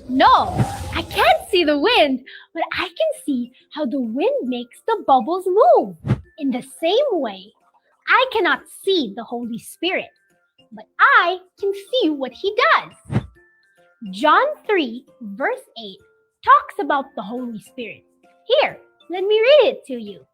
No, I can't see the wind, but I can see how the wind makes the bubbles move. In the same way, I cannot see the Holy Spirit, but I can see what He does. John 3, verse 8 talks about the Holy Spirit. Here, let me read it to you.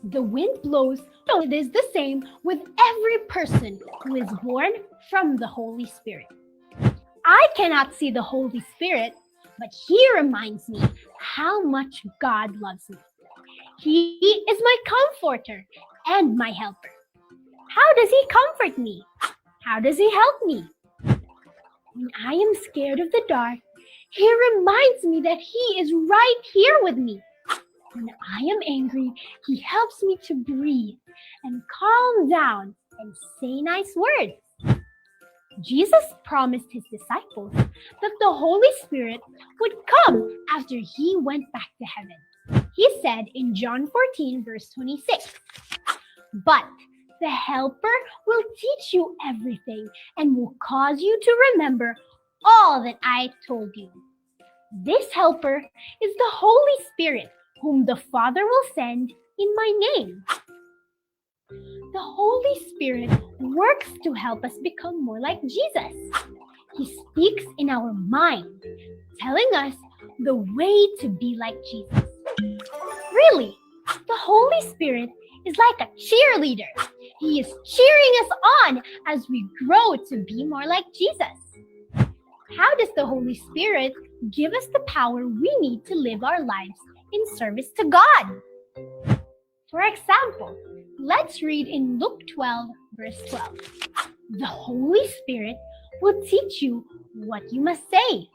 The wind blows, so it is the same with every person who is born from the Holy Spirit. I cannot see the Holy Spirit, but He reminds me how much God loves me. He is my comforter and my helper. How does He comfort me? How does He help me? When I am scared of the dark, He reminds me that He is right here with me. When I am angry, He helps me to breathe and calm down and say nice words. Jesus promised His disciples that the Holy Spirit would come after He went back to heaven. He said in John 14, verse 26, "But the Helper will teach you everything and will cause you to remember all that I told you." This Helper is the Holy Spirit, whom the Father will send in my name. The Holy Spirit works to help us become more like Jesus. He speaks in our mind, telling us the way to be like Jesus. Really, the Holy Spirit is like a cheerleader. He is cheering us on as we grow to be more like Jesus. How does the Holy Spirit give us the power we need to live our lives in service to God? For example, let's read in Luke 12, verse 12. The Holy Spirit will teach you what you must say.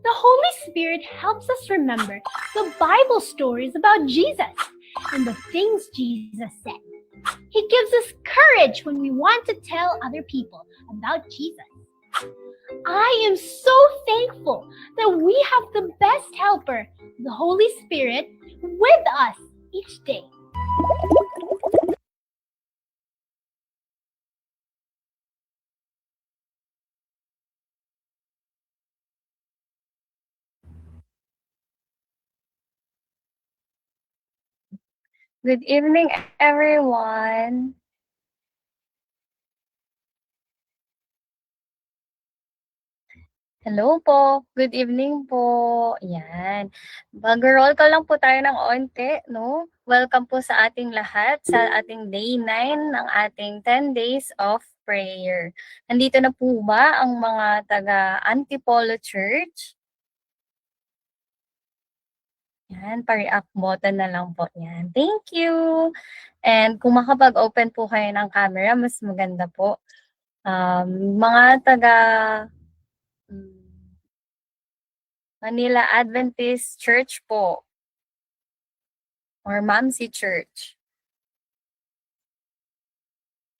The Holy Spirit helps us remember the Bible stories about Jesus and the things Jesus said. He gives us courage when we want to tell other people about Jesus. I am so thankful that we have the best helper, the Holy Spirit, with us each day. Good evening, everyone. Hello po. Good evening po. Yan. Mag-roll call lang po tayo ng onte, no? Welcome po sa ating lahat sa ating day 9 ng ating 10 days of prayer. Nandito na po ba ang mga taga Antipolo Church? Yan, pa-react button na lang po yan. Thank you! And kung makapag-open po kayo ng camera, mas maganda po. Mga taga Manila Adventist Church po or Mamsi Church.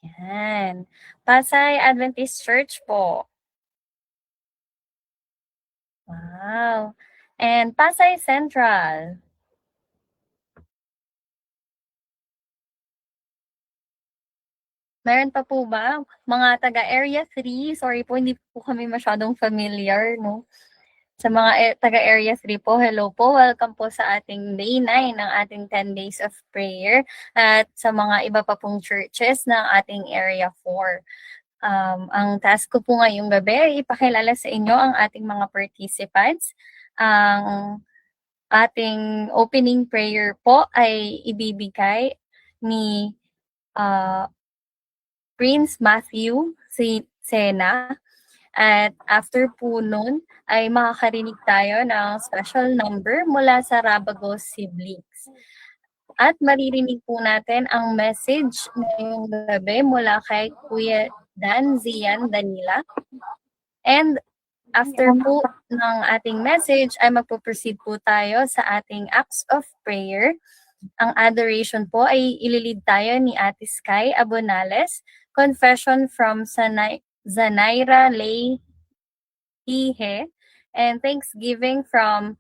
Yan. Pasay Adventist Church po. Wow. And Pasay Central. Meron pa po ba? Mga taga Area 3, sorry po, hindi po kami masyadong familiar, no? Sa mga taga Area 3 po, hello po. Welcome po sa ating day 9 ng ating 10 days of prayer at sa mga iba pa pong churches ng ating Area 4. Ang task ko po ngayong gabi ay ipakilala sa inyo ang ating mga participants. Ang ating opening prayer po ay ibibigay ni Prince Matthew Sena. At after po nun, ay makakarinig tayo ng special number mula sa Rabagos Siblings. At maririnig po natin ang message ngayong gabi mula kay Kuya Dan Zian Danila. And after po ng ating message ay magpo-proceed po tayo sa ating acts of prayer. Ang adoration po ay ililid tayo ni Ate Sky Abonales, Confession from Zanaira Lay Ihe, and Thanksgiving from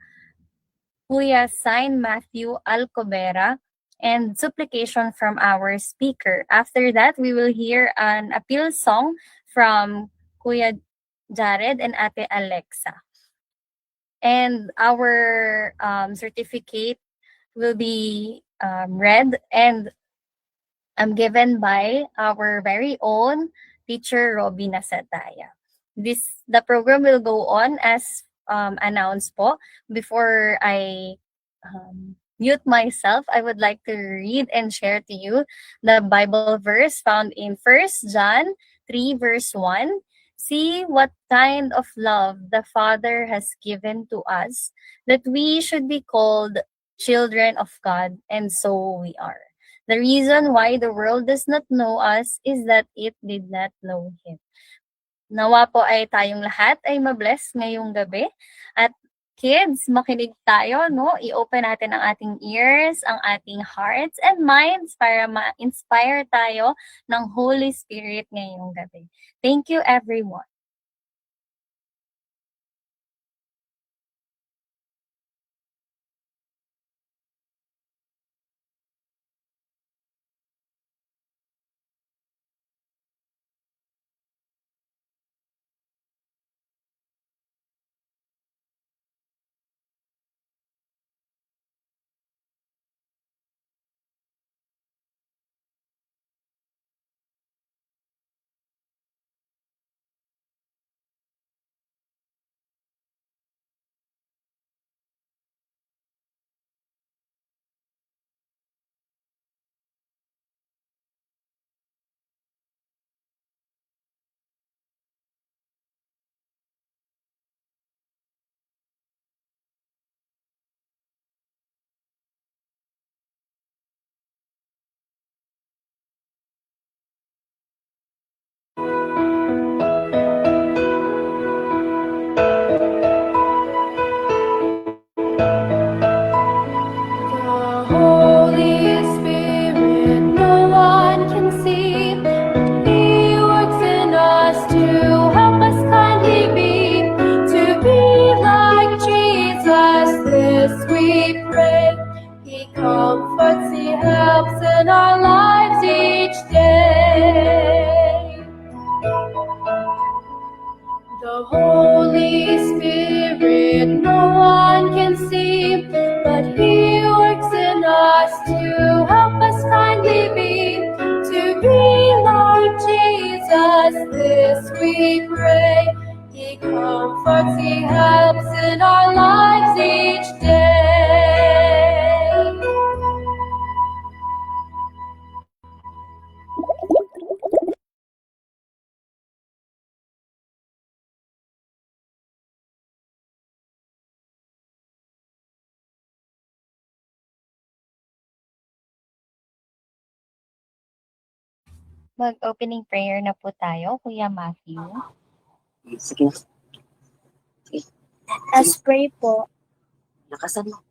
Kuya Sain Matthew Alcobera, and supplication from our speaker. After that, we will hear an appeal song from Kuya Jared and Ate Alexa. And our certificate will be read and given by our very own teacher Robby Nasataya. The program will go on as announced po. Before I mute myself, I would like to read and share to you the Bible verse found in 1 John 3 verse 1. See what kind of love the Father has given to us, that we should be called children of God, and so we are. The reason why the world does not know us is that it did not know Him. Nawa po ay tayong lahat ay mabless ngayong gabi. At kids, makinig tayo, no? I-open natin ang ating ears, ang ating hearts and minds para ma-inspire tayo ng Holy Spirit ngayong gabi. Thank you, everyone. Comforts, He helps in our lives each day. The Holy Spirit no one can see, but He works in us to help us kindly be like Jesus. This we pray. He comforts, He helps in our lives each day. Mag-opening prayer na po tayo, Kuya Matthew. Sige. Let's pray po. Lakasan mo.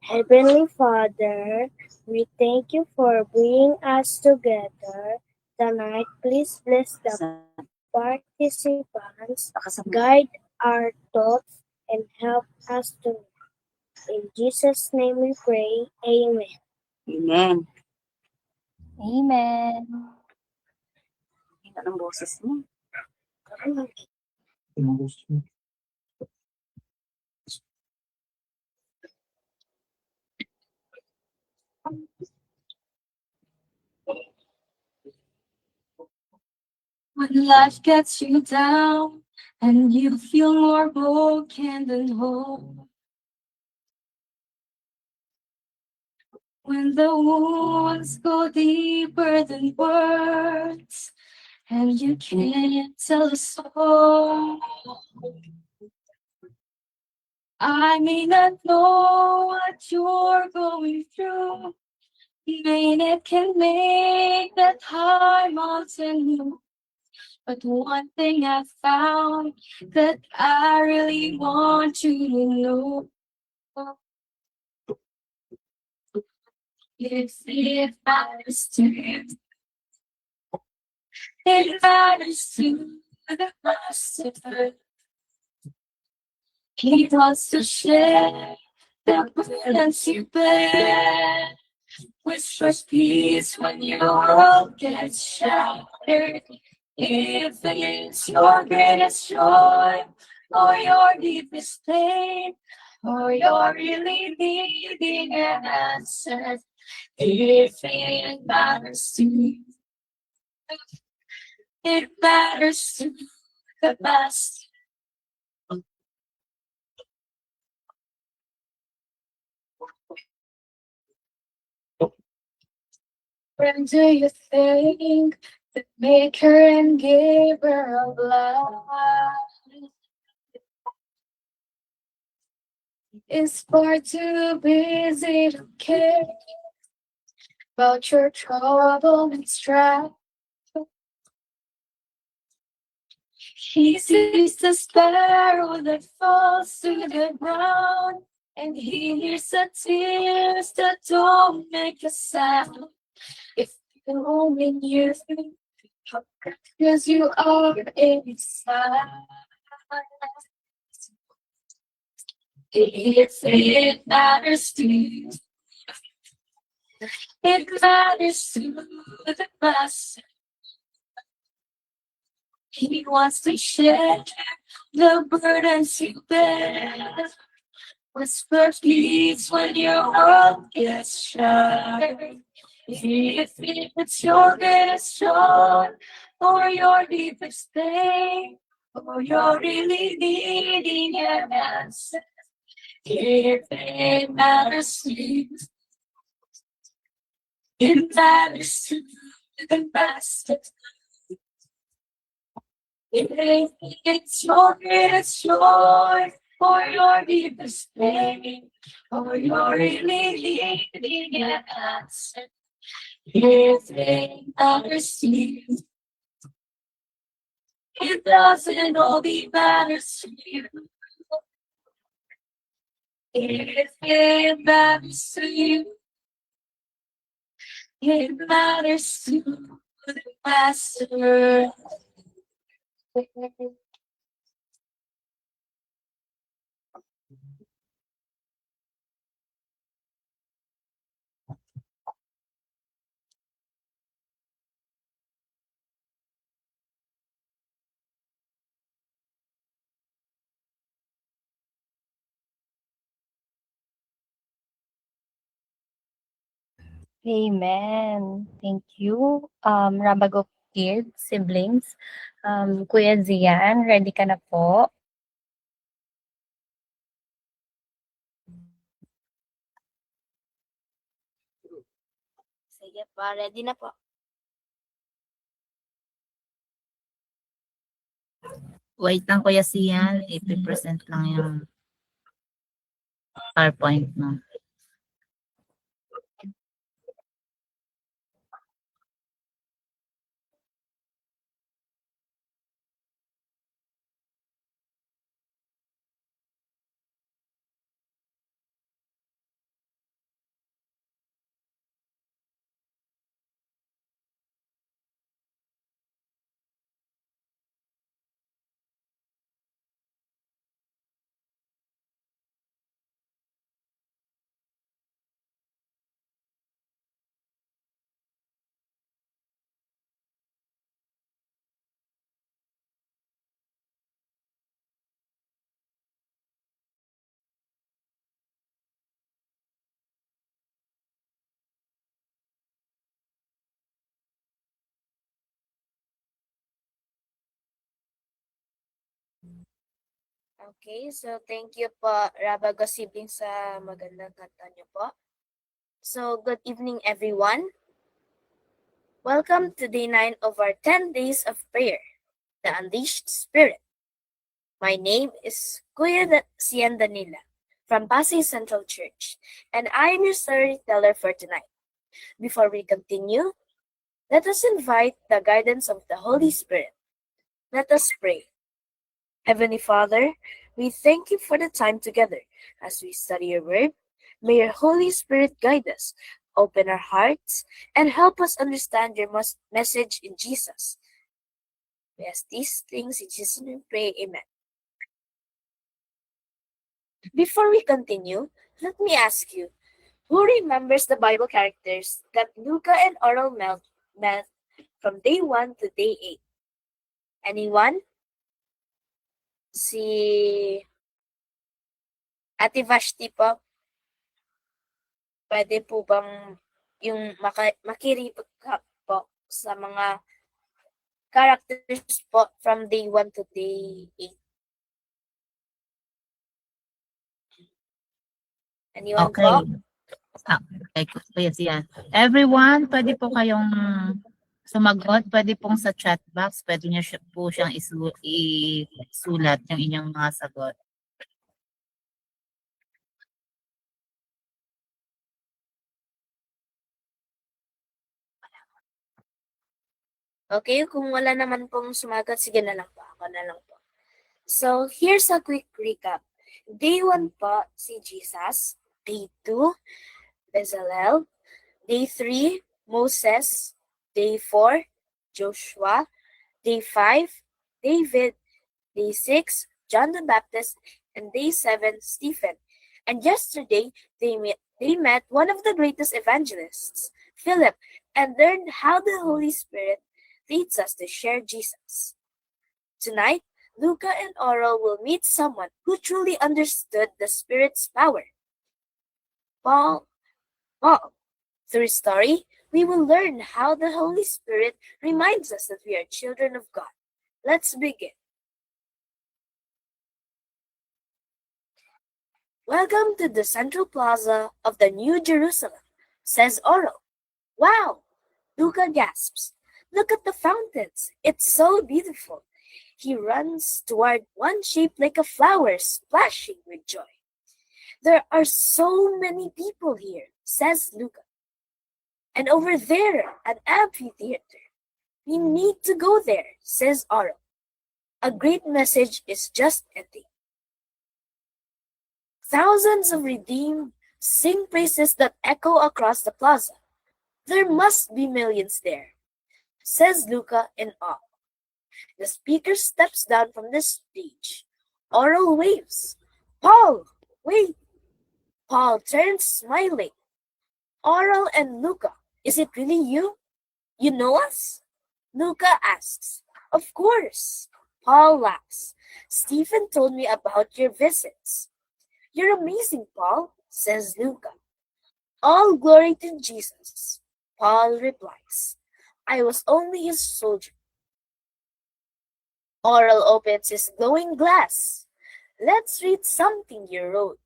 Heavenly Father, we thank you for bringing us together tonight. Please bless the participants, Lakasan mo. guide our thoughts, and help us to know. In Jesus' name we pray. Amen. Amen. Amen. Hina ng boses mo. When life gets you down and you feel more broken than whole, when the wounds go deeper than words and you can't tell a soul, I may not know what you're going through, pain it can make that high mountain move. But one thing I found that I really want you to know, it matters to you. It matters to the master. He wants to share the burdens you bear. Whispers peace when your world gets shattered. If it's your greatest joy or your deepest pain, or you're really needing an answer, if it matters to you, it matters to the best. When do you think the maker and giver of life is far too busy to care about your trouble and strife? He sees the sparrow that falls to the ground, and he hears the tears that don't make a sound. If you only knew, because you are inside. If it matters to you, it matters to the master. He wants to share the burdens you bear. Whisper peace when your world gets shattered. If it's your greatest joy or your deepest pain, or you're really needing an answer, if it matters to you, it matters to the master. If it's your greatest joy or your deepest pain, or you're really needing an answer, if it matters to you, it doesn't only matter to you. If it matters to you, it matters to the master. Amen. Thank you, Rabago Kids, siblings. Kuya Zian, ready ka na po? Sige po, ready na po. Wait lang Kuya Sian, i-present lang yung PowerPoint mo. Okay, so thank you po, Rabago siblings, sa magandang kanta niyo po. So, good evening everyone. Welcome to day 9 of our 10 days of prayer, the Unleashed Spirit. My name is Kuya Sian Danila from Pasay Central Church, and I am your storyteller for tonight. Before we continue, let us invite the guidance of the Holy Spirit. Let us pray. Heavenly Father, we thank you for the time together as we study your word. May your Holy Spirit guide us, open our hearts, and help us understand your message in Jesus. We ask these things in Jesus' name we pray. Amen. Before we continue, let me ask you, Who remembers the Bible characters that Luca and Oral met from day 1 to day 8? Anyone? Si Ate Vashti po. Pwede po bang yung makiripag ka po sa mga characters po from day 1 to day 8? Anyone Okay. po? Okay, Kuya Sian. Everyone, pwede po kayong sumagot. Pwede pong sa chat box. Pwede niyo po siyang isulat yung inyong mga sagot. Okay, kung wala naman pong sumagot, sige na lang po. Ako na lang po. So, here's a quick recap. Day 1 po, si Jesus. Day 2, Bezalel. Day 3, Moses. Day 4, Joshua. Day 5, David. Day 6, John the Baptist. And day 7, Stephen. And yesterday, they met one of the greatest evangelists, Philip, and learned how the Holy Spirit leads us to share Jesus. Tonight, Luca and Oral will meet someone who truly understood the Spirit's power. Paul. Through his story, we will learn how the Holy Spirit reminds us that we are children of God. Let's begin. Welcome to the central plaza of the New Jerusalem, says Oral. Wow! Luca gasps. Look at the fountains. It's so beautiful. He runs toward one shaped like a flower, splashing with joy. There are so many people here, says Luca. And over there, an amphitheater. We need to go there, says Oral. A great message is just ending. Thousands of redeemed sing praises that echo across the plaza. There must be millions there, says Luca in awe. The speaker steps down from the stage. Oral waves. Paul, wait. Paul turns smiling. Oral and Luca, is it really you? You know us? Luca asks. Of course. Paul laughs. Stephen told me about your visits. You're amazing, Paul, says Luca. All glory to Jesus, Paul replies. I was only his soldier. Oral opens his glowing glass. Let's read something you wrote.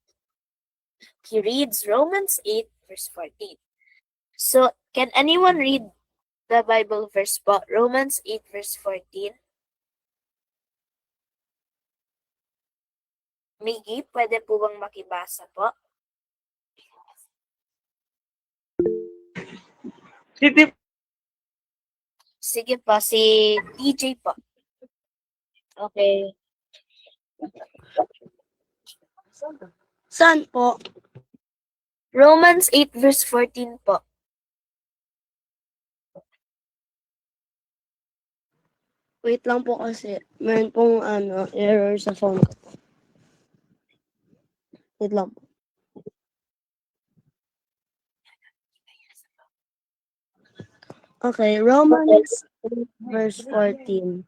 He reads Romans 8, verse 14. So, can anyone read the Bible verse po? Romans 8, verse 14. Miggy, pwede po bang makibasa po? Sige po, si DJ po. Okay. Saan po? Romans 8 verse 14 po. Wait lang po kasi meron pong error sa phone ko. Wait lang po. Okay, Romans 8 verse 14.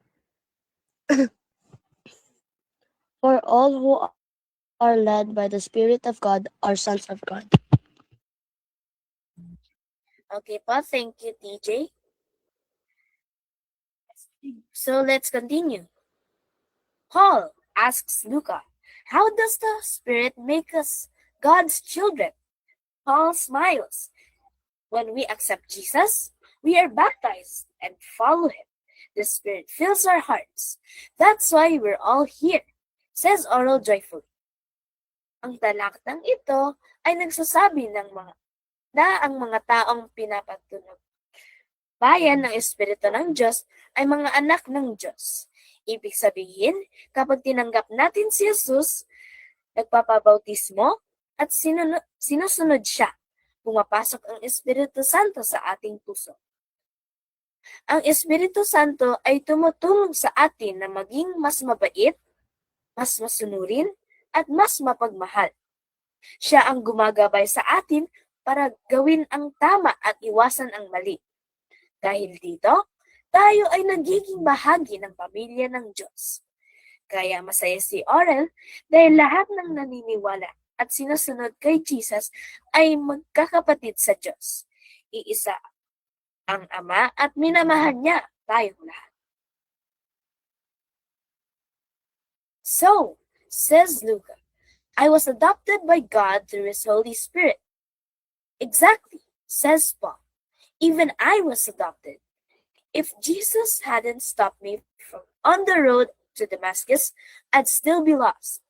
For all who are led by the Spirit of God are sons of God. Okay po, thank you, TJ. So let's continue. Paul asks Luca, how does the Spirit make us God's children? Paul smiles. When we accept Jesus, we are baptized and follow him. The Spirit fills our hearts. That's why we're all here, says Oral joyfully. Ang talaktang ito ay nagsasabi ng ang mga taong pinapatunog bayan ng Espiritu ng Diyos ay mga anak ng Diyos. Ibig sabihin, kapag tinanggap natin si Jesus, nagpapabautismo at sinusunod siya, pumapasok ang Espiritu Santo sa ating puso. Ang Espiritu Santo ay tumutulong sa atin na maging mas mabait, mas masunurin, at mas mapagmahal. Siya ang gumagabay sa atin para gawin ang tama at iwasan ang mali. Dahil dito, tayo ay nagiging bahagi ng pamilya ng Diyos. Kaya masaya si Aurel dahil lahat ng naniniwala at sinusunod kay Jesus ay magkakapatid sa Diyos. Iisa ang Ama at minamahal niya tayong lahat. So, says Luca, I was adopted by God through His Holy Spirit. Exactly, says Paul. Even I was adopted. If Jesus hadn't stopped me from on the road to Damascus, I'd still be lost.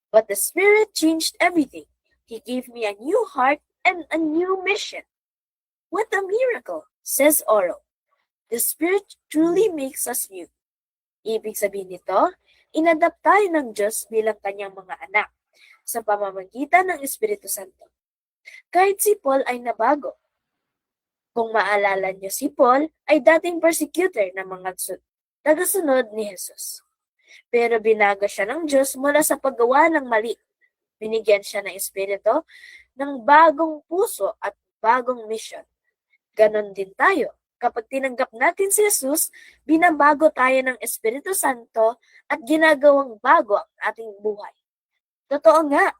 But the Spirit changed everything. He gave me a new heart and a new mission. What a miracle, says Oro. The Spirit truly makes us new. Ibig sabihin nito, inadapt tayo ng Diyos bilang kanyang mga anak sa pamamagitan ng Espiritu Santo. Kahit si Paul ay nabago. Kung maalala niyo, si Paul ay dating persecutor ng mga tagasunod ni Jesus. Pero binago siya ng Diyos mula sa paggawa ng mali. Binigyan siya ng Espiritu ng bagong puso at bagong mission. Ganon din tayo. Kapag tinanggap natin si Jesus, binabago tayo ng Espiritu Santo at ginagawang bago ang ating buhay. Totoo nga,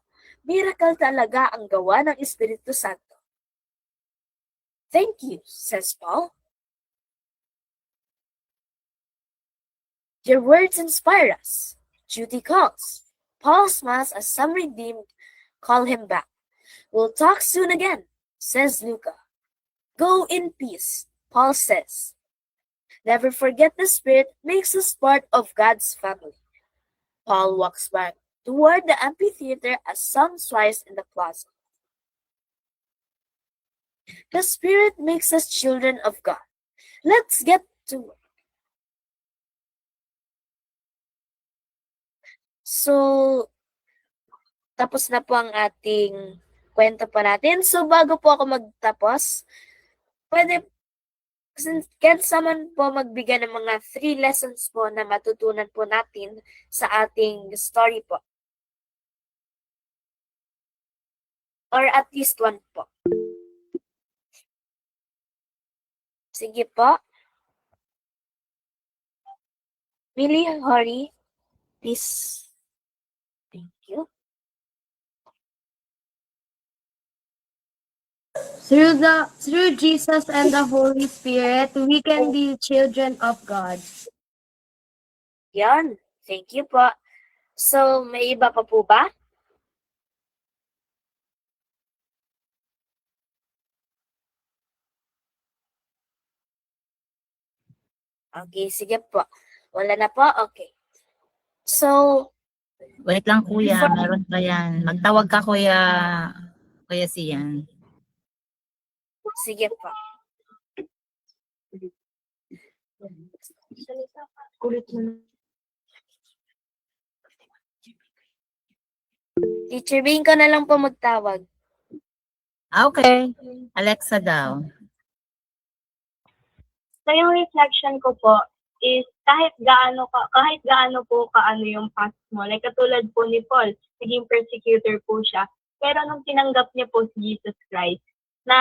miracle talaga ang gawa ng Espiritu Santo. Thank you, says Paul. Your words inspire us. Duty calls. Paul smiles as some redeemed call him back. We'll talk soon again, says Luca. Go in peace, Paul says. Never forget the Spirit makes us part of God's family. Paul walks back toward the amphitheater as some slice in the plaza. The Spirit makes us children of God. Let's get to work. So, tapos na po ang ating kwento po natin. So, bago po ako magtapos, can someone po magbigay ng mga 3 lessons po na matutunan po natin sa ating story po? Or at least 1 po. Sige po. Millie, Hori, please. Thank you. Through Jesus and the Holy Spirit, we can be children of God. Yan. Thank you po. So, may iba pa po ba? Okay, sige po. Wala na po? Okay. So, Wait lang kuya, meron pa yan. Magtawag ka kuya Sian. sige po. Teacher Bing ko na lang po magtawag. Okay. Alexa daw. So yung reflection ko po is kahit gaano po kaano yung past mo. Like katulad po ni Paul, naging persecutor po siya. Pero nung tinanggap niya po si Jesus Christ, na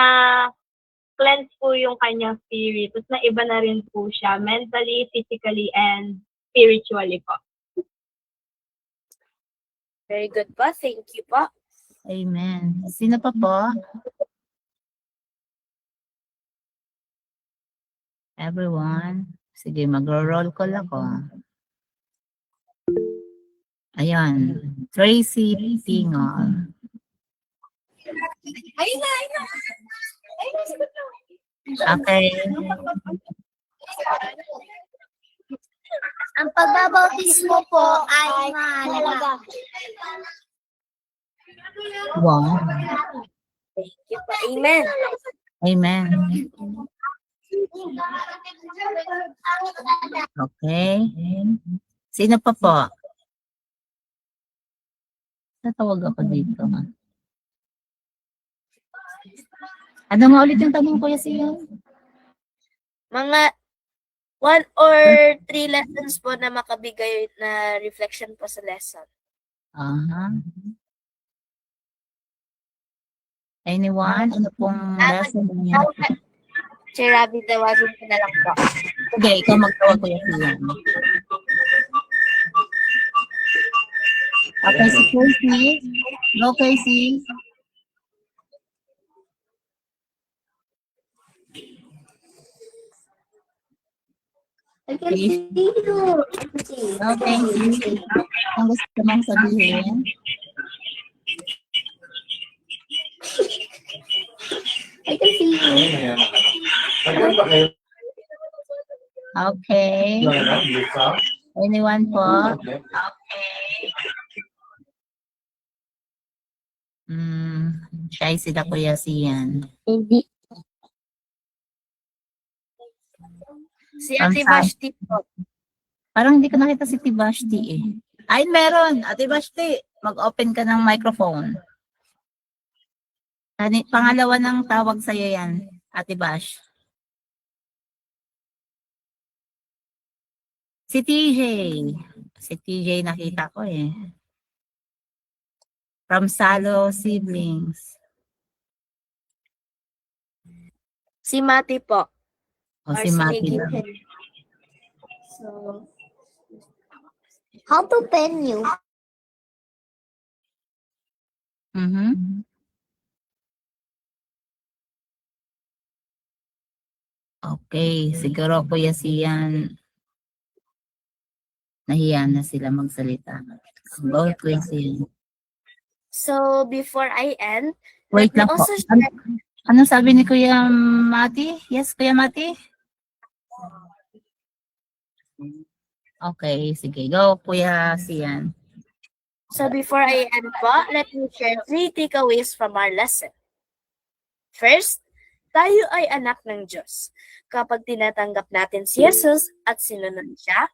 cleanse po yung kanyang spirit, tapos na iba na rin po siya mentally, physically, and spiritually po. Very good po. Thank you po. Amen. Sino pa po? Everyone. Sige, magro-roll call ako. Ayan. Tracy Tingol. Okay. Ang pagbabautismo po ay mahalaga. Wow. Thank you po. Amen. Amen. Okay. Sino pa po? Tatawag ako dito. Ano nga ulit yung tanong ko siya? Mga 1 or 3 lessons po na makabigay na reflection po sa lesson. Aha. Anyone? Ano pong lesson niya? Sir Ravi, tawagin ko na lang po. Okay, ikaw magtawag Kuya Sian. Okay, si Casey. Go, Casey. Please. Go, Casey. Ang gusto mong sabihin? Okay. Anyone po? Shy sila Kuya Sian. Hindi. Si Ate Ang Vashti po. Parang hindi ko nakita si Tibashti eh. Ay, meron. Ate Bashti, mag-open ka ng microphone. Pangalawa ng tawag sa'yo yan, Ate Bash. Si TJ. Si TJ nakita ko eh. From Salo Siblings. Si Mati po. O Or si Mati Maggie. lang. So, how to pen you? Mhm. Okay, siguro Kuya Sian. Nahiya na sila magsalita. Go, Kuya Sian. So, before I end, Wait let me lang po. also share. Ano sabi ni Kuya Mati? Yes, Kuya Mati? Okay, sige. Go, Kuya Sian. So, before I end po, let me share 3 takeaways from our lesson. First, tayo ay anak ng Diyos. Kapag tinatanggap natin si Jesus at sinunod siya,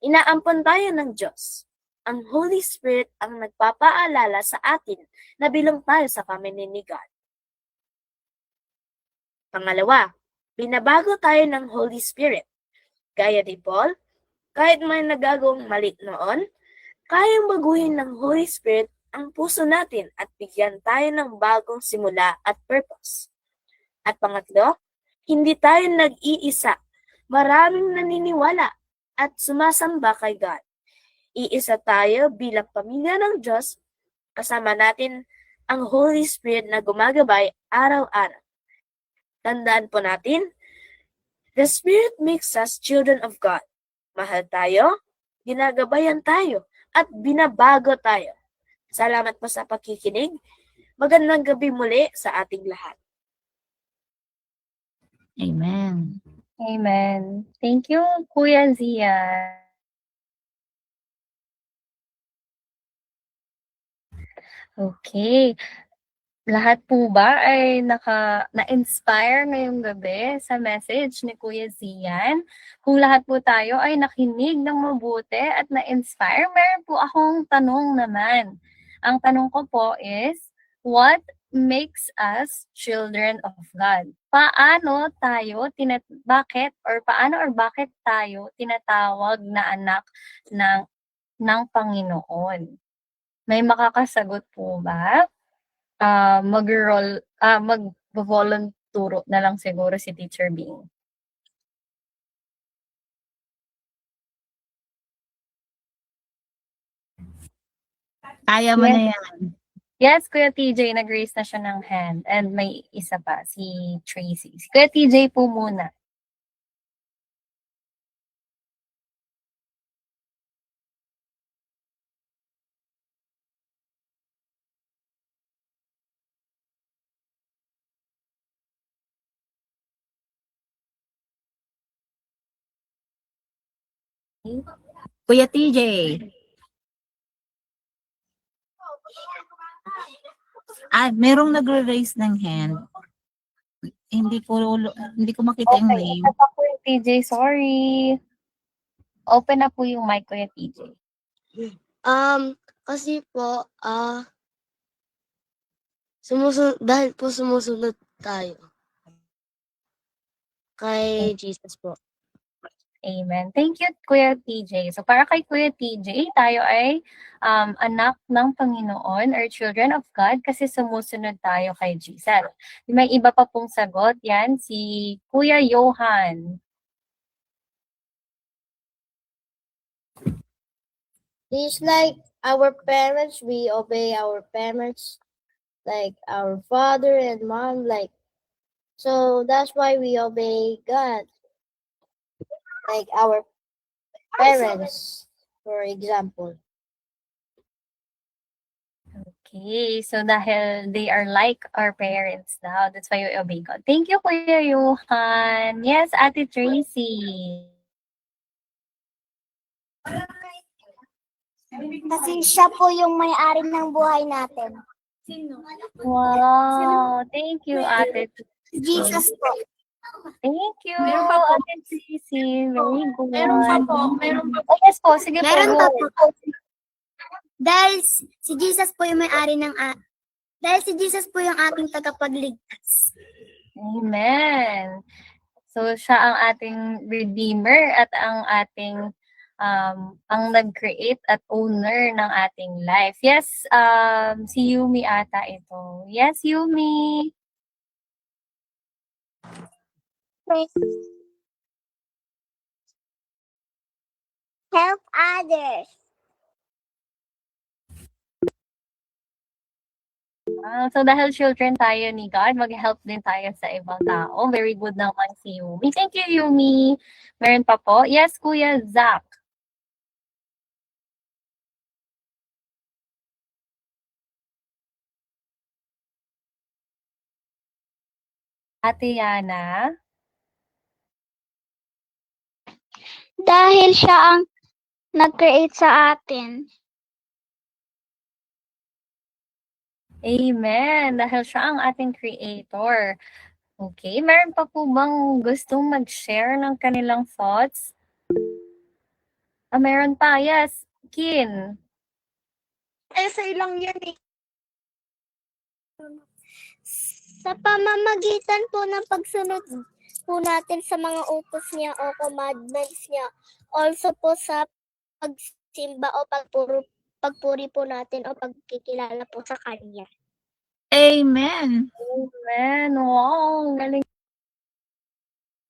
inaampon tayo ng Diyos. Ang Holy Spirit ang nagpapaalala sa atin na bilang tayo sa family ni God. Pangalawa, binabago tayo ng Holy Spirit. Gaya ni Paul, kahit may nagagawang mali noon, kayang baguhin ng Holy Spirit ang puso natin at bigyan tayo ng bagong simula at purpose. At pangatlo, hindi tayo nag-iisa. Maraming naniniwala at sumasamba kay God. Iisa tayo bilang pamilya ng Diyos, kasama natin ang Holy Spirit na gumagabay araw-araw. Tandaan po natin, the Spirit makes us children of God. Mahal tayo, ginagabayan tayo, at binabago tayo. Salamat po sa pakikinig. Magandang gabi muli sa ating lahat. Amen. Amen. Thank you, Kuya Zia. Okay. Lahat po ba ay na-inspire ngayong gabi sa message ni Kuya Zian? Kung lahat po tayo ay nakinig ng mabuti at na-inspire, meron po akong tanong naman. Ang tanong ko po is, what makes us children of God? Paano bakit tayo tinatawag na anak ng Panginoon? May makakasagot po ba? Mag-volonturo na lang siguro si Teacher Bing. Kaya mo Yes. na yan. Yes, Kuya TJ, nag-raise na siya ng hand. And may isa pa, si Tracy. Si Kuya TJ po muna. Kuya TJ. Merong nagre-raise ng hand. Hindi ko makita yung Okay, name. ito pa Kuya TJ, sorry. Open na po yung mic, Kuya TJ. Kasi po, dahil po sumusunod tayo kay Jesus po. Amen. Thank you, Kuya TJ. So para kay Kuya TJ, tayo ay anak ng Panginoon or children of God kasi sumusunod tayo kay Jesus. May iba pa pong sagot, yan si Kuya Johan. It's like our parents, we obey our parents, like our father and mom, like, so that's why we obey God, like our parents, for example. Okay, so dahil they are like our parents now, that's why we obey God. Thank you, Kuya Johan. Yes, Ate Tracy. Kasi siya po yung may-ari ng buhay natin. Wow, thank you, Ate Tracy. Jesus po. Thank you, Meron pa po. Ate Tracy. Very good. Meron pa po. Oh, yes po, sige Meron po. pa po. Dahil si Jesus po yung may-ari ng dahil si Jesus po yung ating tagapagligtas. Amen. So, siya ang ating Redeemer at ang ating ang nag-create at owner ng ating life. Yes, si Yumi ata ito. Yes, Yumi. Help others. So, dahil children tayo ni God, mag-help din tayo sa ibang tao. Very good naman si Yumi. Thank you, Yumi. Meron pa po? Yes, Kuya Zach. Ate Yana. Dahil siya ang nag-create sa atin. Amen. Dahil siya ang ating creator. Okay, meron pa po bang gustong mag-share ng kanilang thoughts? Meron pa. Yes, Kin. Essay lang yan eh. Sa pamamagitan po ng pagsunod po natin sa mga utos niya o commandments niya. Also po sa pagsimba o pagpuri po natin o pagkikilala po sa Kanya. Amen. Amen. Wow, galing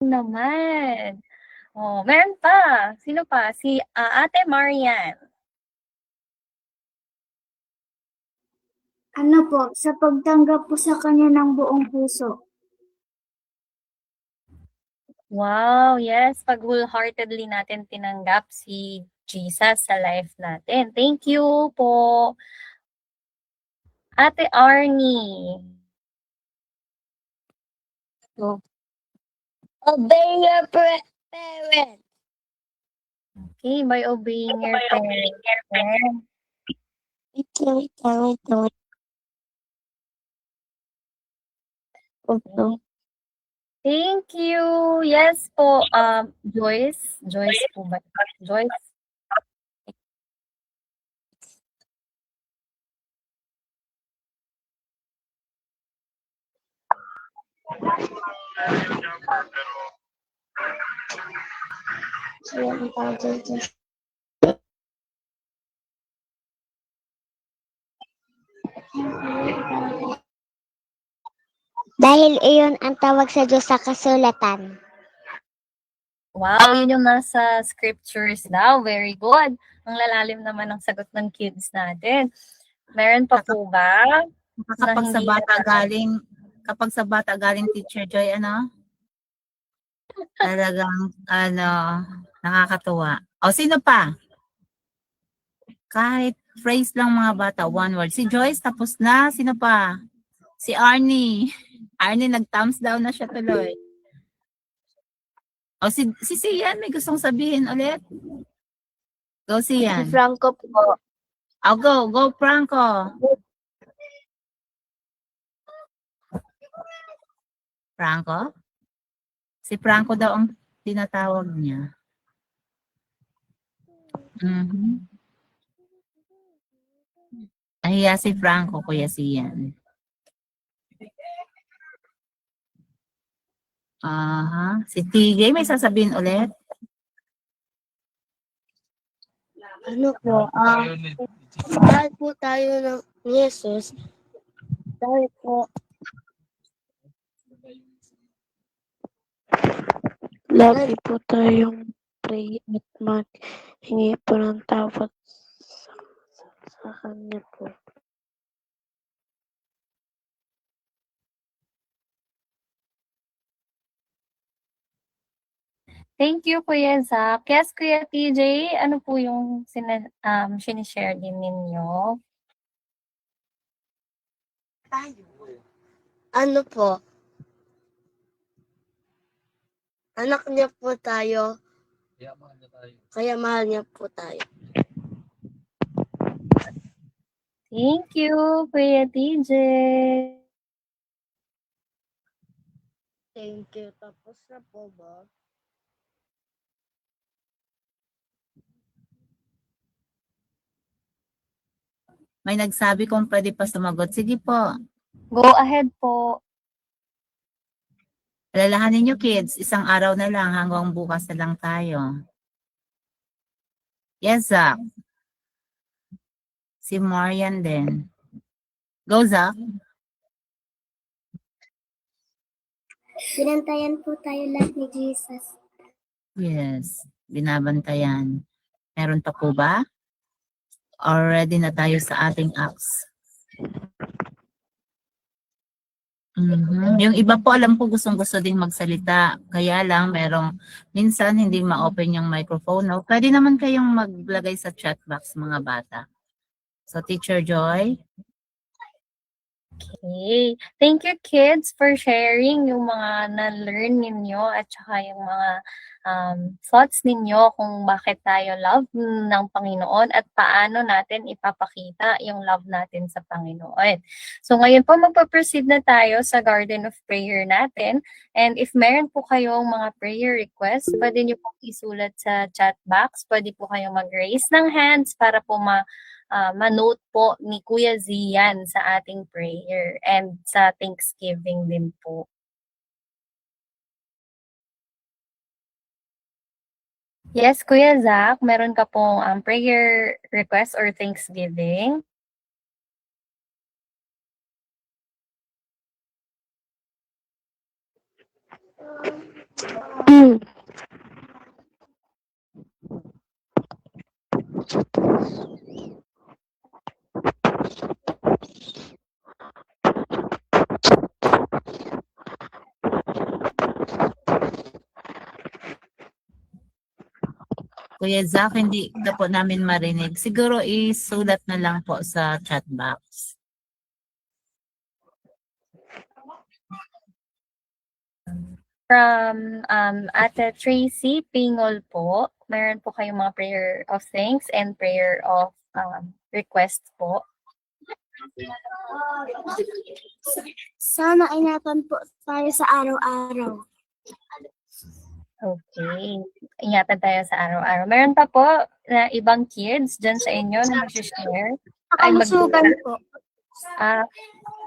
naman. Oh, meron pa. Sino pa? Si Ate Marian. Ano po, sa pagtanggap po sa Kanya ng buong puso. Wow, yes. Pag wholeheartedly natin tinanggap si Jesus sa life natin. Thank you po. Ate Arnie. Obey your parents. Okay, by obeying your parents. Wait lang. Okay. Thank you. Yes po, Joyce. Joyce po ba? Joyce. Dahil iyon ang tawag sa Diyos sa kasulatan. Wow, yun yung nasa scriptures daw. Very good. Ang lalalim naman ng sagot ng kids natin. Meron pa po ba? Kapag sa bata galing Teacher Joy, talagang, nakakatuwa. O, sino pa? Kahit phrase lang mga bata, one word. Si Joyce, tapos na. Sino pa? Si Arnie. Arnie, nag-thumbs down na siya tuloy. O, si Sian, may gustong sabihin ulit. Go, Sian. Si Franco po. O, go, Franco. Franco? Si Franco daw ang tinatawag niya. Ahiya si Franco, Kuya Sian. Si TJ, may sasabihin ulit? Ano po, mahal po tayo ni Jesus. Dahil po, lagi po tayong pray at maghingi po ng tawad sa Kanya po. Thank you, Kuya Zach. Yes, Kuya TJ, ano po yung sinishare din ninyo? Ano po, anak niya po tayo, kaya mahal niya po tayo. Thank you, Kuya TJ. Thank you. Tapos na po ba? May nagsabi kung pwede pa sumagot. Sige po. Go ahead po. Alalahanin niyo kids, isang araw na lang hanggang bukas na lang tayo. Yes, Zach. Si Marian din. Go, Zach. Binantayan po tayo lahat ni Jesus. Yes, binabantayan. Meron pa po ba? Already na tayo sa ating acts. Yung iba po, alam ko gustong-gusto ding magsalita. Kaya lang, minsan hindi ma-open yung microphone. No? Pwede naman kayong maglagay sa chat box, mga bata. So, Teacher Joy. Okay. Thank you, kids, for sharing yung mga na-learn ninyo at saka yung mga thoughts ninyo kung bakit tayo love ng Panginoon at paano natin ipapakita yung love natin sa Panginoon. So ngayon po magpa-proceed na tayo sa Garden of Prayer natin. And if meron po kayong mga prayer requests, pwede nyo pong isulat sa chat box. Pwede po kayong mag-raise ng hands para po manote po ni Kuya Zian sa ating prayer and sa Thanksgiving din po. Yes, Kuya Zach, meron ka pong prayer request or Thanksgiving? Kuya Zach, hindi na po namin marinig. Siguro isulat na lang po sa chat box. From Ate Tracy Pingol po, meron po kayong mga prayer of thanks and prayer of request po. Sana ingatan po tayo sa araw-araw. Okay. Ingatan tayo sa araw-araw. Meron pa po na ibang kids dyan sa inyo na mag-share? Kalusugan po.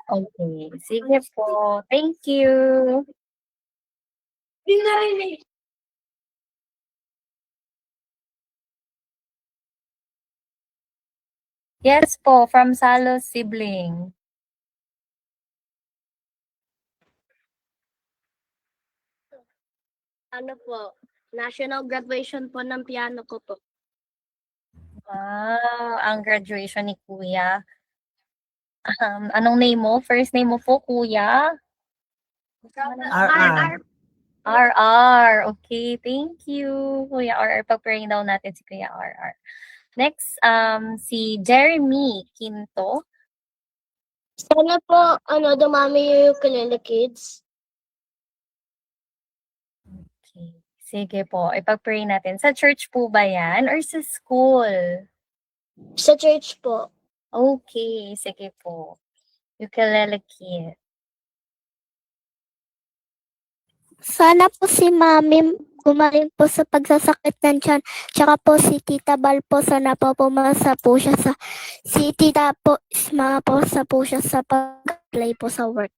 Okay. Sige po. Thank you. Yes po, from Salo's sibling. Ano po, national graduation po ng piano ko po. Wow, ang graduation ni Kuya. Anong name mo? First name mo po, Kuya? RR. RR. Okay, thank you. Kuya RR. Pag-praying daw natin si Kuya RR. Next, si Jeremy Quinto. Sana po, dumami yung ukulele kids. Okay. Sige po, ipag-pray natin. Sa church po ba yan or sa school? Sa church po. Okay, sige po. Ukulele kid. Sana po si Mami gumaling po sa pagsasakit ng tiyan. Tsaka po si Tita Bal po, sana po pumasa po siya si Tita po, mapasa po siya sa pag-apply po sa work.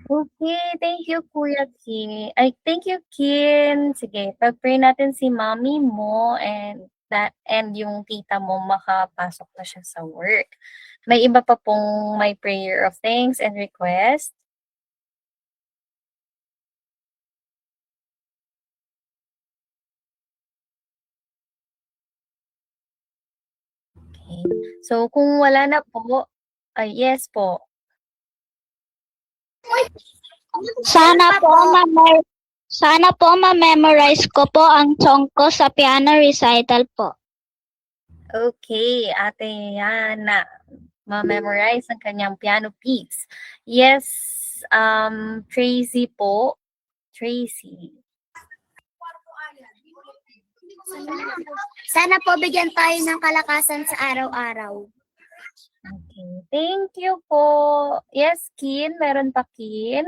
Okay, thank you, Kuya Kin. Ay, thank you, Kin. Sige, pag-pray natin si Mommy mo and and yung tita mo makapasok na siya sa work. May iba pa pong may prayer of thanks and request. Okay. So, kung wala na po, ay yes po. Sana po ma-memorize ko po ang song ko sa piano recital po. Okay, Ate Yana, ma-memorize ang kanyang piano piece. Yes, Tracy po. Tracy. Sana po bigyan tayo ng kalakasan sa araw-araw. Okay, thank you po. Yes, Kin, meron pa Kin?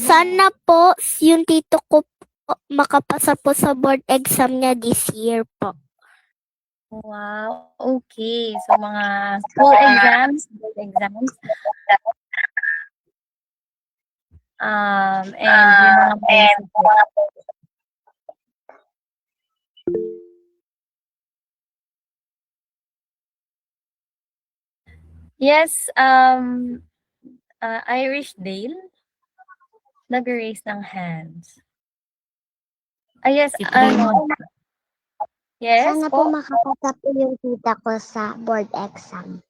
Sana po yung tito ko po makapasa po sa board exam niya this year po. Wow, okay. So, mga school exams, board exams. And yung mga basic. Yes, Irish Dale, nag-raise ng hands. Yes, Si yes Sana po makapasa po yung tita ko sa board exam.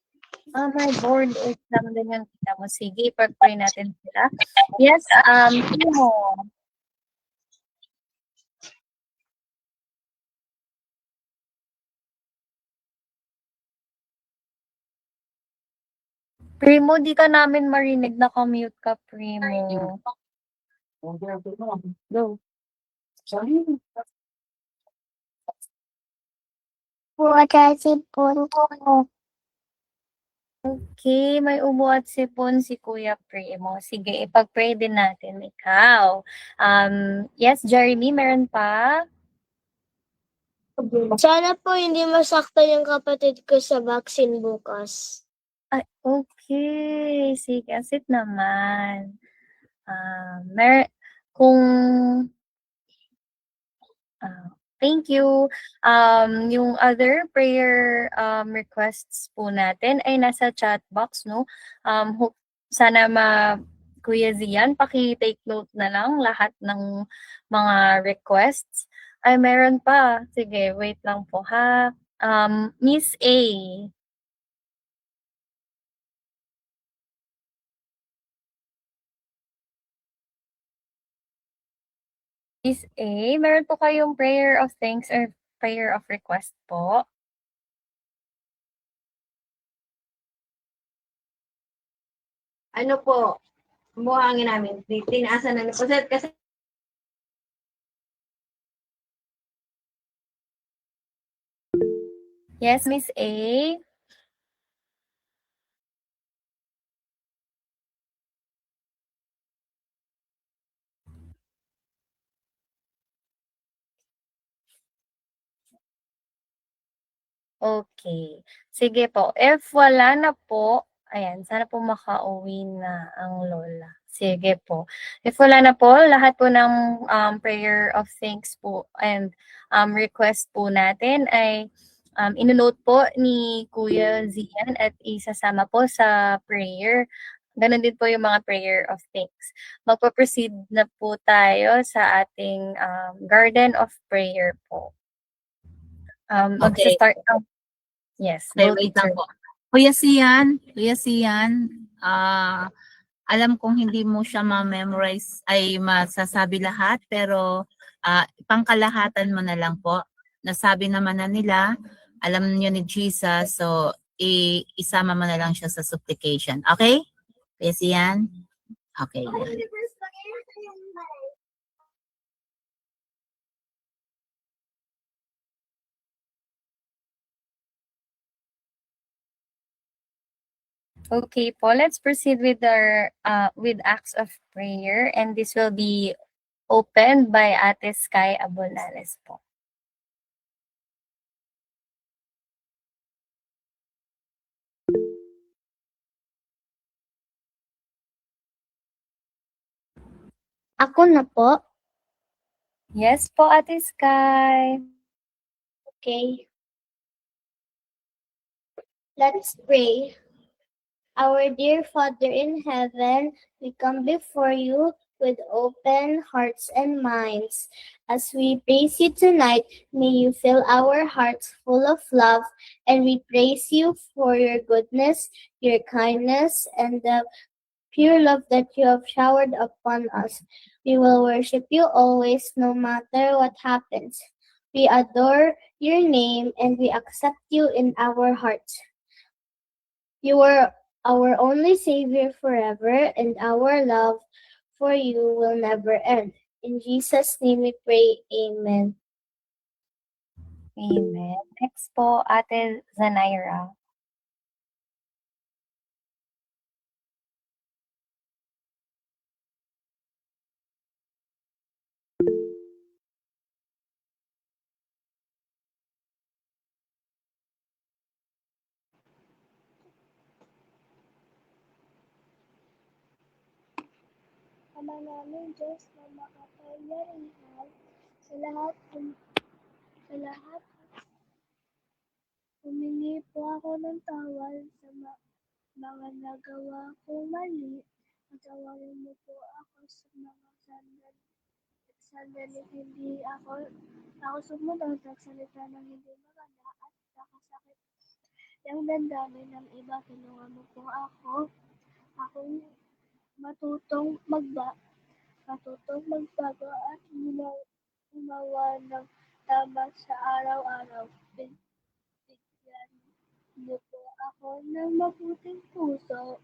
May board exam din yung tita mo. Sige, pag-pray natin sila. Yes, Timo. Primo, di ka namin marinig. Naka-mute ka, Primo. Go. Okay, may ubo at sipon si Kuya Primo. Sige, ipag-pray din natin ikaw. Yes, Jeremy, meron pa? Sana po hindi masaktan yung kapatid ko sa vaccine bukas. Ay, okay. Sige, asit naman. Kung thank you. Yung other prayer requests po natin ay nasa chat box, no? Sana Kuya Zian, paki-take note na lang lahat ng mga requests. Ay, meron pa. Sige, wait lang po ha. Miss A. Miss A, meron po kayong prayer of thanks or prayer of request po? Ano po, buhangin namin. Tinaasan na ni Poset kasi Yes, Miss A. Okay. Sige po. If wala na po, ayan, sana po makauwi na ang lola. Sige po. If wala na po, lahat po ng prayer of thanks po and request po natin ay inonote po ni Kuya Zian at isasama po sa prayer. Ganon din po yung mga prayer of thanks. Magpa-proceed na po tayo sa ating garden of prayer po. Okay. Magsa-start yes, Okay, go wait teacher. lang po. Kuya Sian, alam kong hindi mo siya ma-memorize ay masasabi lahat, pero pangkalahatan mo na lang po. Nasabi naman na nila, alam niyo ni Jesus, so isama mo na lang siya sa supplication. Okay? Kuya Sian? Okay. Okay po, let's proceed with our with acts of prayer, and this will be opened by Ate Sky Abonales po. Ako na po. Yes po, Ate Sky. Okay? Let's pray. Our dear Father in heaven, we come before you with open hearts and minds. As we praise you tonight, may you fill our hearts full of love, and we praise you for your goodness, your kindness, and the pure love that you have showered upon us. We will worship you always, no matter what happens. We adore your name and we accept you in our hearts. You are our only Savior forever, and our love for you will never end. In Jesus' name we pray, Amen. Amen. Next po, Ate Zanaira. Ama namin Diyos na makapangyarihan sa lahat, humingi po ako ng tawad sa mga nagawa kong mali. Patawarin mo po ako sa mga sandali hindi ako sumunod, nagsalita ng hindi maganda at nakasakit ng damdamin ng iba. Tulungan mo po akong matutong magbago at gumawa ng tama sa araw-araw. Bigyan niyo po ako ng mabuting puso,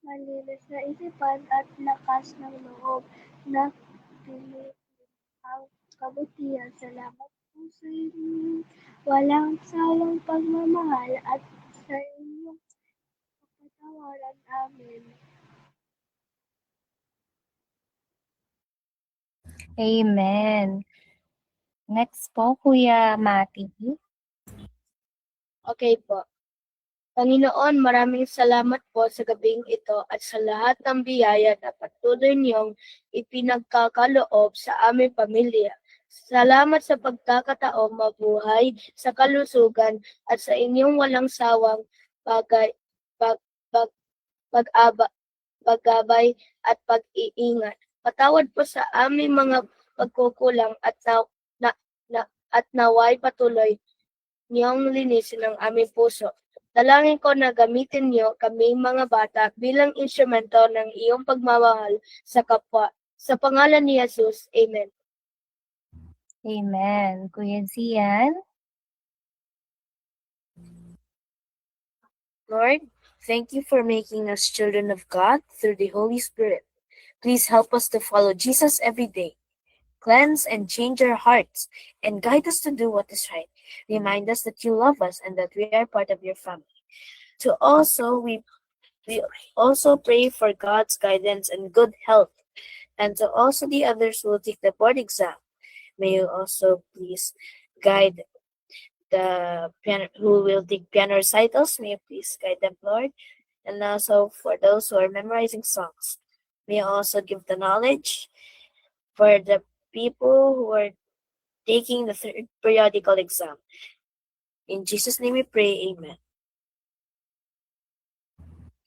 malinis na isipan at lakas ng loob na piliin ang kabutihan. Salamat po sa inyong walang sawang pagmamahal at sa inyong kapatawaran. Amen. Amen. Next po, Kuya Mati. Okay po. Panginoon, maraming salamat po sa gabing ito at sa lahat ng biyaya na patuloy niyong ipinagkakaloob sa aming pamilya. Salamat sa pagkakataong mabuhay sa kalusugan at sa inyong walang sawang bagay, pag, pag, paggabay at pag-iingat. Patawad po sa aming mga pagkukulang at at naway patuloy niyong linisin ang aming puso. Dalangin ko na gamitin niyo kaming mga bata bilang instrumento ng iyong pagmamahal sa kapwa. Sa pangalan ni Jesus, Amen. Amen. Kuya Zian. Lord, thank you for making us children of God through the Holy Spirit. Please help us to follow Jesus every day. Cleanse and change our hearts and guide us to do what is right. Remind us that you love us and that we are part of your family. We also pray for God's guidance and good health, and to also the others who will take the board exam. May you also please guide who will take piano recitals. May you please guide them, Lord. And also for those who are memorizing songs, may you also give the knowledge for the people who are taking the third periodical exam. In Jesus' name we pray, Amen.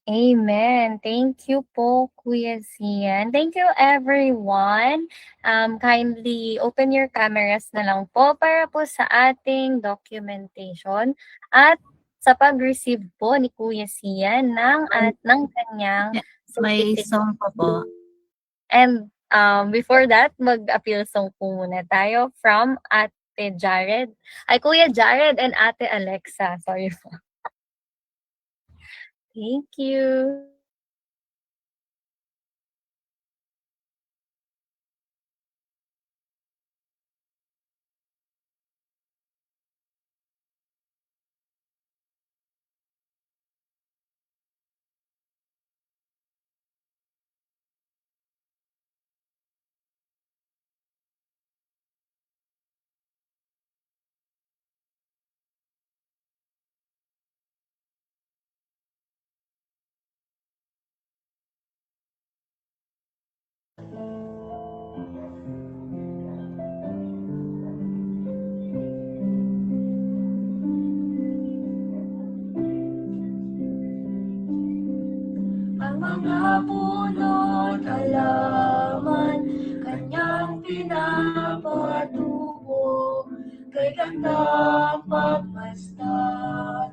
Amen. Thank you po, Kuya Zian. Thank you, everyone. Kindly open your cameras na lang po para po sa ating documentation at sa pag-receive po ni Kuya Zian ng kanyang May certificate. song pa po. And before that, mag-appeal song po muna tayo from Ate Jared. Kuya Jared and Ate Alexa. Sorry po. Thank you. pinapatubo, kailan dapat mastan,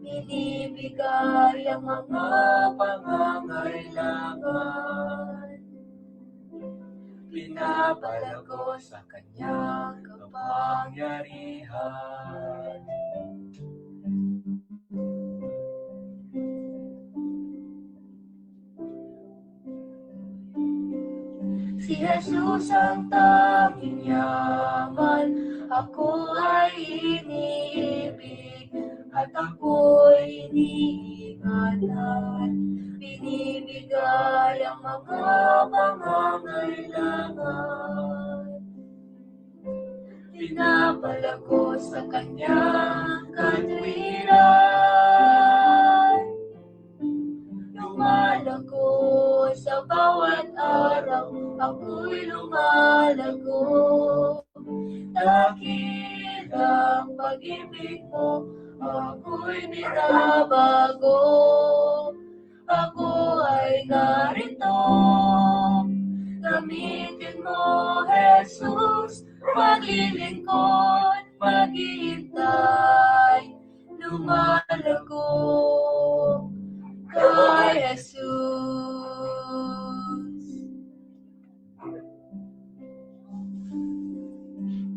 binibigay ang mga pangangailangan. Pinapalago sa kanyang kapangyarihan. Si Jesus ang tanging yaman, ako ay iniibig, at ako'y iniingatan. Binibigay ang mga pangangailangan. Pinapalago sa kanyang katwiran. Lumalago sa bawat araw, ako'y lumalago. Dakilang pag-ibig mo, ako'y binabago. Ako ay narito, gamitin mo, Jesus, maglilingkod, maghihintay, lumalago kay Jesus.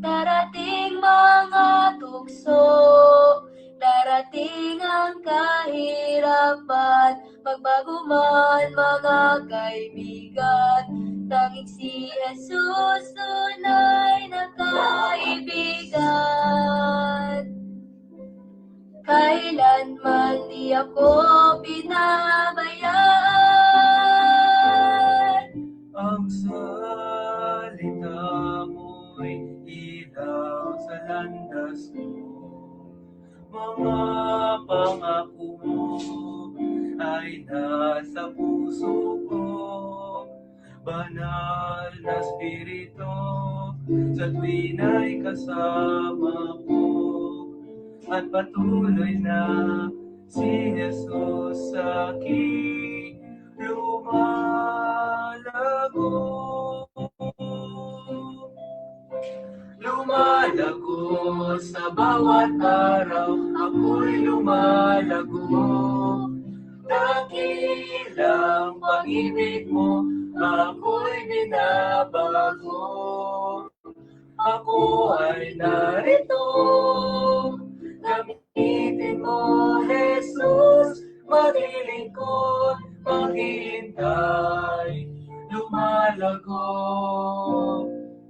Darating mga tukso, darating ang kahirapan, magbago man mga kaibigan, tanging si Jesus tunay na kaibigan. Kailanman di ako pinabayaan. Ang salita mo'y ilaw sa landas ko, mga pangako mo ay nasa puso ko. Banal na Espiritu, sa tuwin ay kasama ko, at patuloy na si Jesus sa aking lumalago. Lumalago sa bawat araw, ako'y lumalago. Dakilang pag-ibig mo, ako'y binabago. Ako ay narito, gamitin mo, Jesus, maglilingkod, maghihintay, lumalago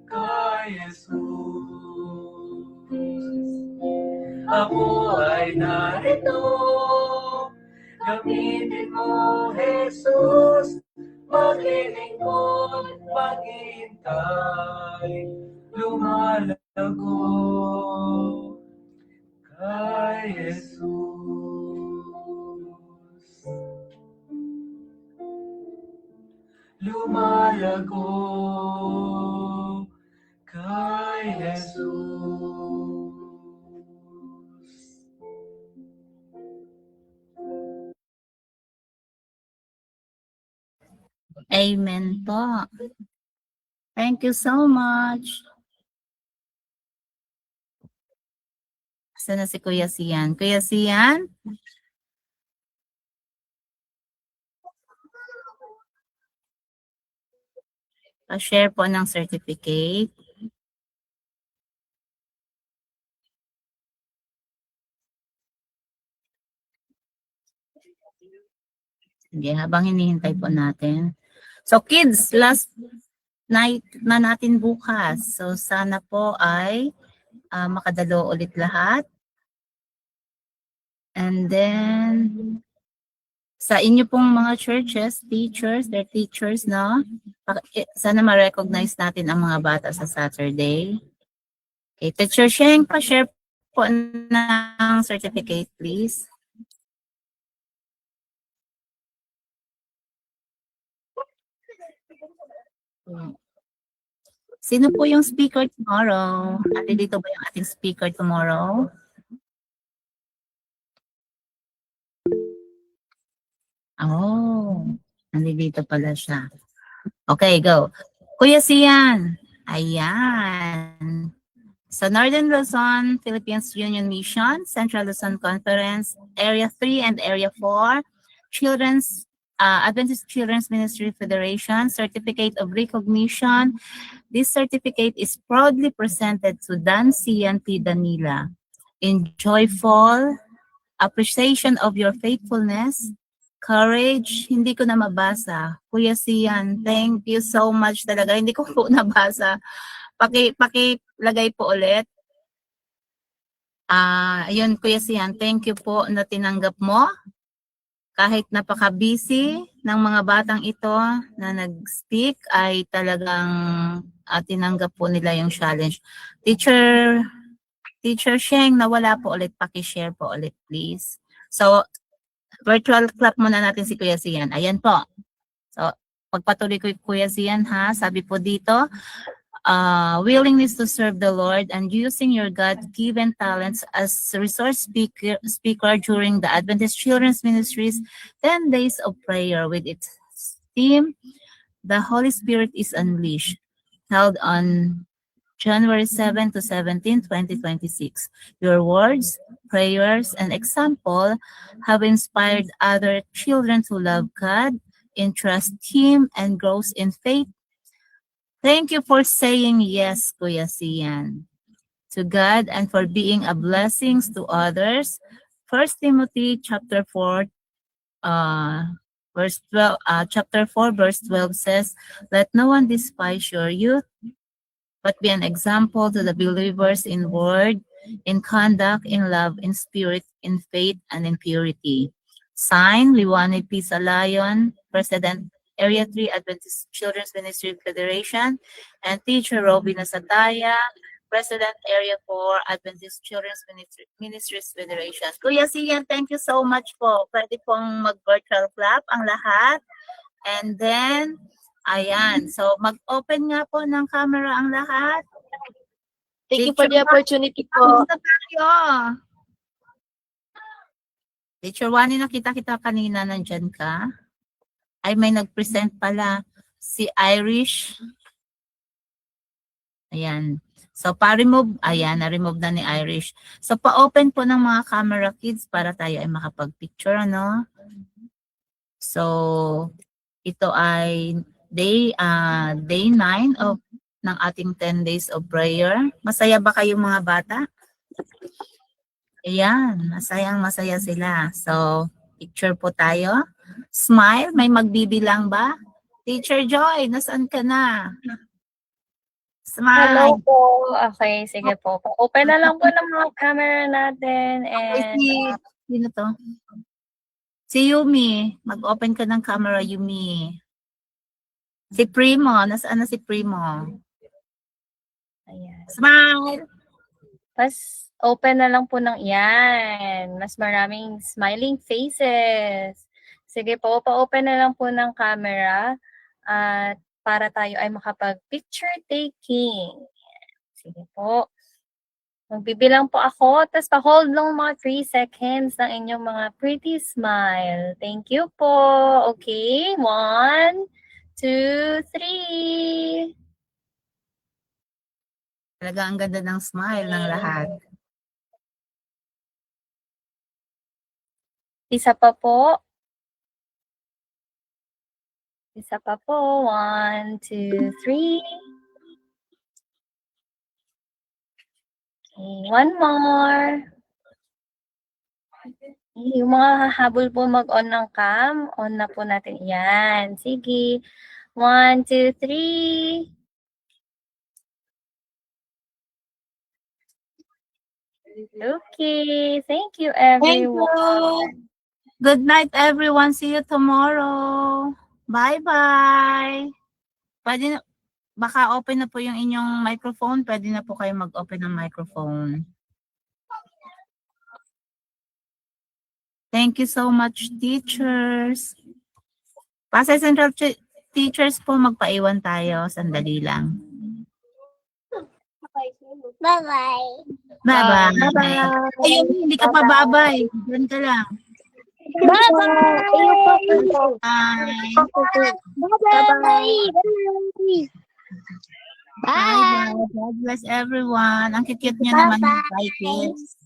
kay Jesus. Ako ay narito, gamitin mo, Jesus, maglilingkod, maghihintay, lumalago kay Jesus. Lumalago kay Jesus. Amen po. Thank you so much. Saan na si Kuya Sian? Kuya Sian? Pa-share po ng certificate. Sige, habang hinihintay po natin. So kids, last night na natin bukas. So sana po ay makadalo ulit lahat. And then, sa inyo pong mga churches, teachers, their teachers, no? Sana ma-recognize natin ang mga bata sa Saturday. Okay, Teacher Sheng, pa-share po ng certificate, please. Sino po yung speaker tomorrow? Nandito ba yung ating speaker tomorrow? Oh, nandito pala siya. Okay, go. Kuya Sian, Ayan. So Northern Luzon, Philippines Union Mission, Central Luzon Conference, Area 3 and Area 4, Adventist Children's Ministry Federation, Certificate of Recognition. This certificate is proudly presented to Dan Sian P. Danila in joyful appreciation of your faithfulness, courage. Hindi ko na mabasa. Kuya Sian, thank you so much talaga. Hindi ko po nabasa. Pakilagay po ulit. Ayun, Kuya Sian, thank you po na tinanggap mo. Kahit napaka-busy ng mga batang ito na nag-speak, ay talagang tinanggap po nila yung challenge. Teacher Sheng, nawala po ulit. Paki-share po ulit, please. So, virtual clap muna natin si Kuya Sian. Ayan po. So, pagpatuloy ko Kuya Sian, ha? Sabi po dito, willingness to serve the Lord and using your God-given talents as resource speaker during the Adventist Children's Ministries 10 Days of Prayer with its theme, The Holy Spirit is Unleashed, held on January 7 to 17, 2026. Your words, prayers, and example have inspired other children to love God, entrust Him, and grow in faith. Thank you for saying yes, Kuya Sian, to God and for being a blessing to others. 1 Timothy chapter 4, verse 12 says, "Let no one despise your youth, but be an example to the believers in word, in conduct, in love, in spirit, in faith, and in purity." Signed, Liwanag P. Salayon, President, Area 3 Adventist Children's Ministry Federation, and Teacher Robby Nasataya, President, Area 4 Adventist Children's Ministries Federation. Kuya Sian, thank you so much po. Pwede pong mag-virtual clap ang lahat. And then, ayan. So, mag-open nga po ng camera ang lahat. Thank you for the opportunity po. Kamusta tayo? Teacher Wani, nakita kita kanina, nandyan ka? Ay, may nag-present pala. Si Irish. Ayan. So, pa-remove. Ayan, na-remove na ni Irish. So, pa-open po ng mga camera kids para tayo ay makapag-picture, ano? So, ito ay day 9 ng ating 10 days of prayer. Masaya ba kayong mga bata? Ayan, masaya sila. So, picture po tayo. Smile, may magbibilang ba? Teacher Joy, nasaan ka na? Smile. Hello po. Okay, sige po. Open na lang po ng mga camera natin. And Sino to? Si Yumi. Mag-open ka ng camera, Yumi. Si Primo. Nasaan na si Primo? ayan. Smile. Tapos, open na lang po ng yan. Mas maraming smiling faces. Sige po, pa-open na lang po ng camera at para tayo ay makapag-picture taking. Sige po. Magbibilang po ako, tapos pa-hold lang mga 3 seconds ng inyong mga pretty smile. Thank you po. Okay, 1, 2, 3. Talaga ang ganda ng smile ng lahat. Isa pa po. Isa pa po. 1, 2, 3. Okay, one more. Okay, yung mga hahabol po mag-on ng cam, on na po natin. Yan. Sige. 1, 2, 3. Okay. Thank you, everyone. Good night, everyone. See you tomorrow. Bye-bye. Pwede na, baka open na po yung inyong microphone. Pwede na po kayo mag-open ng microphone. Thank you so much, teachers. Pasay Central teachers po, magpaiwan tayo. Sandali lang. Bye-bye. Bye-bye. Bye-bye. Ayun, hindi ka pa babay. Diyan ka lang. Bye-bye. Bye. Bye-bye. Bye, God bless everyone. Ang cute-cute niyo naman, Bye-bye. bye, kids.